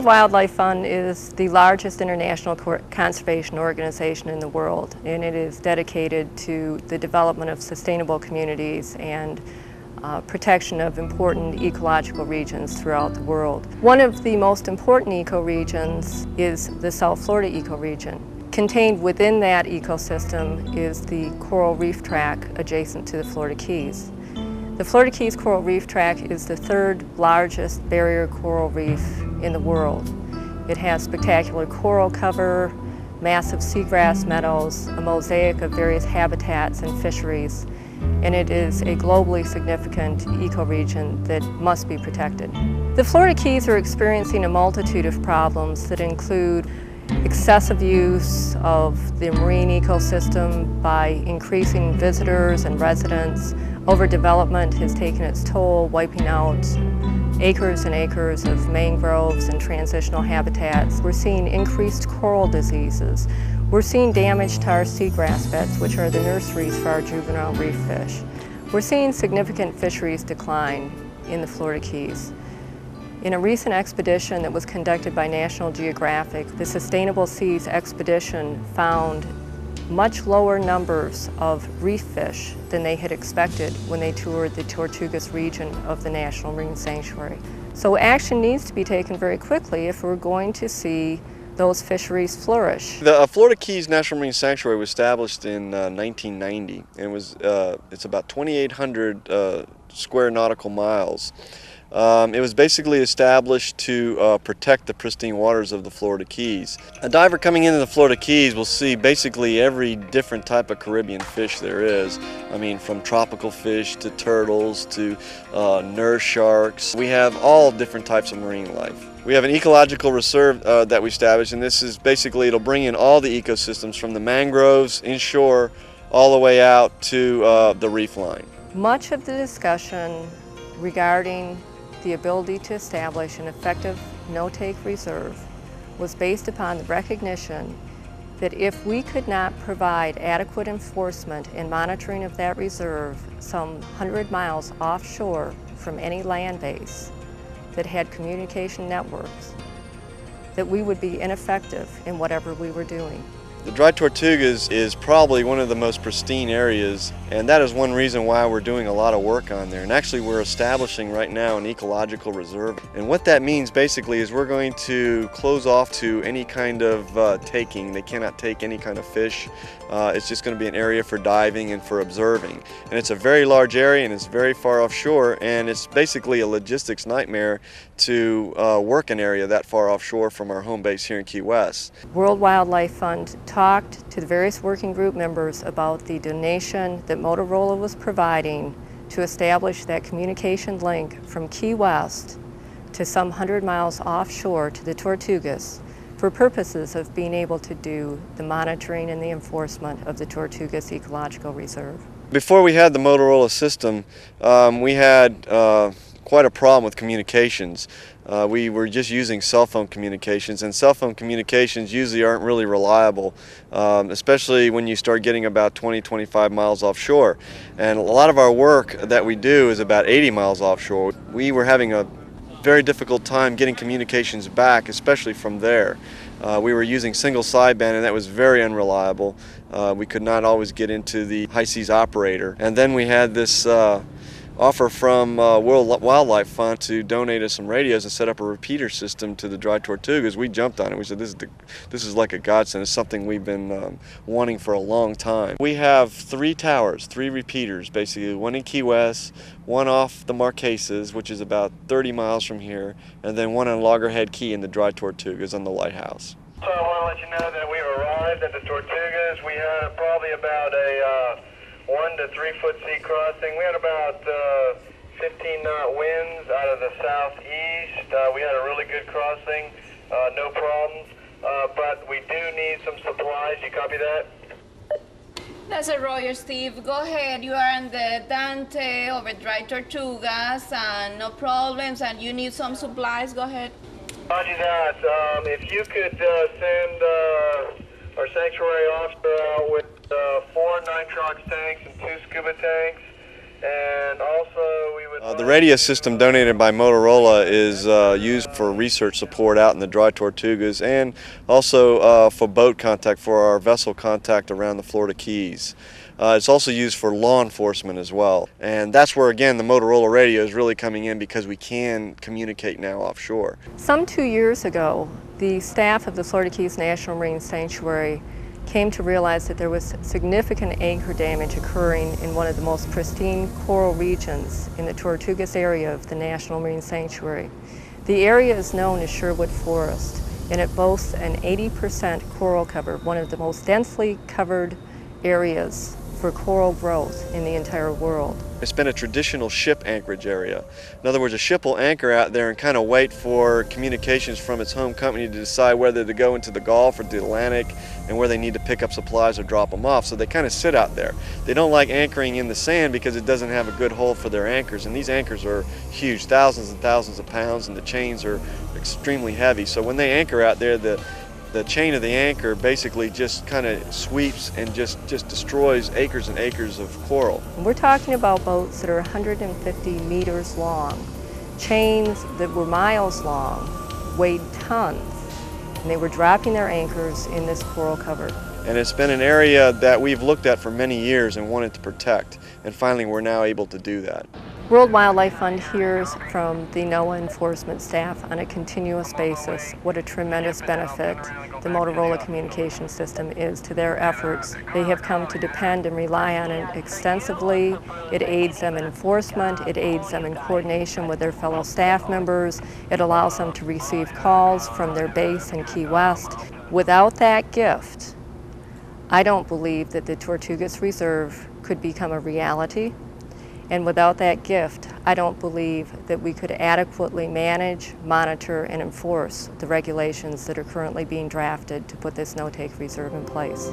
World Wildlife Fund is the largest international conservation organization in the world, and it is dedicated to the development of sustainable communities and protection of important ecological regions throughout the world. One of the most important ecoregions is the South Florida ecoregion. Contained within that ecosystem is the coral reef tract adjacent to the Florida Keys. The Florida Keys Coral Reef Tract is the third largest barrier coral reef in the world. It has spectacular coral cover, massive seagrass meadows, a mosaic of various habitats and fisheries, and it is a globally significant ecoregion that must be protected. The Florida Keys are experiencing a multitude of problems that include excessive use of the marine ecosystem by increasing visitors and residents. Overdevelopment has taken its toll, wiping out acres and acres of mangroves and transitional habitats. We're seeing increased coral diseases. We're seeing damage to our seagrass beds, which are the nurseries for our juvenile reef fish. We're seeing significant fisheries decline in the Florida Keys. In a recent expedition that was conducted by National Geographic, the Sustainable Seas expedition found much lower numbers of reef fish than they had expected when they toured the Tortugas region of the National Marine Sanctuary. So action needs to be taken very quickly if we're going to see those fisheries flourish. The Florida Keys National Marine Sanctuary was established in 1990, and it's about 2,800 square nautical miles. It was basically established to protect the pristine waters of the Florida Keys. A diver coming into the Florida Keys will see basically every different type of Caribbean fish there is. I mean, from tropical fish to turtles to nurse sharks. We have all different types of marine life. We have an ecological reserve that we established, and this is basically, it'll bring in all the ecosystems from the mangroves inshore all the way out to the reef line. Much of the discussion regarding the ability to establish an effective no-take reserve was based upon the recognition that if we could not provide adequate enforcement and monitoring of that reserve some 100 miles offshore from any land base that had communication networks, that we would be ineffective in whatever we were doing. The Dry Tortugas is probably one of the most pristine areas, and that is one reason why we're doing a lot of work on there. And actually we're establishing right now an ecological reserve. And what that means basically is we're going to close off to any kind of taking. They cannot take any kind of fish. It's just going to be an area for diving and for observing. And it's a very large area, and it's very far offshore, and it's basically a logistics nightmare to work an area that far offshore from our home base here in Key West. World Wildlife Fund talked to the various working group members about the donation that Motorola was providing to establish that communication link from Key West to some 100 miles offshore to the Tortugas for purposes of being able to do the monitoring and the enforcement of the Tortugas Ecological Reserve. Before we had the Motorola system, we had quite a problem with communications. We were just using cell phone communications, and cell phone communications usually aren't really reliable, especially when you start getting about 20-25 miles offshore. And a lot of our work that we do is about 80 miles offshore. We were having a very difficult time getting communications back, especially from there. We were using single sideband, and that was very unreliable. We could not always get into the high seas operator. And then we had this offer from World Wildlife Fund to donate us some radios and set up a repeater system to the Dry Tortugas. We jumped on it. We said, this is like a godsend. It's something we've been wanting for a long time. We have 3 towers, 3 repeaters, basically, one in Key West, one off the Marquesas, which is about 30 miles from here, and then one on Loggerhead Key in the Dry Tortugas on the lighthouse. So I want to let you know that we've arrived at the Tortugas. We had probably about a 1 to 3 foot sea crossing. We had about 15 knot winds out of the southeast. We had a really good crossing, no problems, but we do need some supplies. You copy that? That's a Roger, Steve. Go ahead. You are in the Dante over Dry Tortugas, and no problems, and you need some supplies. Go ahead. Roger that. If you could send our sanctuary officer out with 4 nitrox tanks and 2 scuba tanks, and also we would The radio system donated by Motorola is used for research support out in the dry Tortugas and also for boat contact for our vessel contact around the Florida Keys. It's also used for law enforcement as well. And that's where, again, the Motorola radio is really coming in because we can communicate now offshore. Some 2 years ago, the staff of the Florida Keys National Marine Sanctuary came to realize that there was significant anchor damage occurring in one of the most pristine coral regions in the Tortugas area of the National Marine Sanctuary. The area is known as Sherwood Forest, and it boasts an 80% coral cover, one of the most densely covered areas for coral growth in the entire world. It's been a traditional ship anchorage area. In other words, a ship will anchor out there and kind of wait for communications from its home company to decide whether to go into the Gulf or the Atlantic and where they need to pick up supplies or drop them off. So they kind of sit out there. They don't like anchoring in the sand because it doesn't have a good hold for their anchors. And these anchors are huge, thousands and thousands of pounds, and the chains are extremely heavy. So when they anchor out there, the chain of the anchor basically just kind of sweeps and just destroys acres and acres of coral. We're talking about boats that are 150 meters long, chains that were miles long, weighed tons, and they were dropping their anchors in this coral cover. And it's been an area that we've looked at for many years and wanted to protect, and finally we're now able to do that. World Wildlife Fund hears from the NOAA enforcement staff on a continuous basis what a tremendous benefit the Motorola communication system is to their efforts. They have come to depend and rely on it extensively. It aids them in enforcement, it aids them in coordination with their fellow staff members, it allows them to receive calls from their base in Key West. Without that gift, I don't believe that the Tortugas Reserve could become a reality. And without that gift, I don't believe that we could adequately manage, monitor, and enforce the regulations that are currently being drafted to put this no-take reserve in place.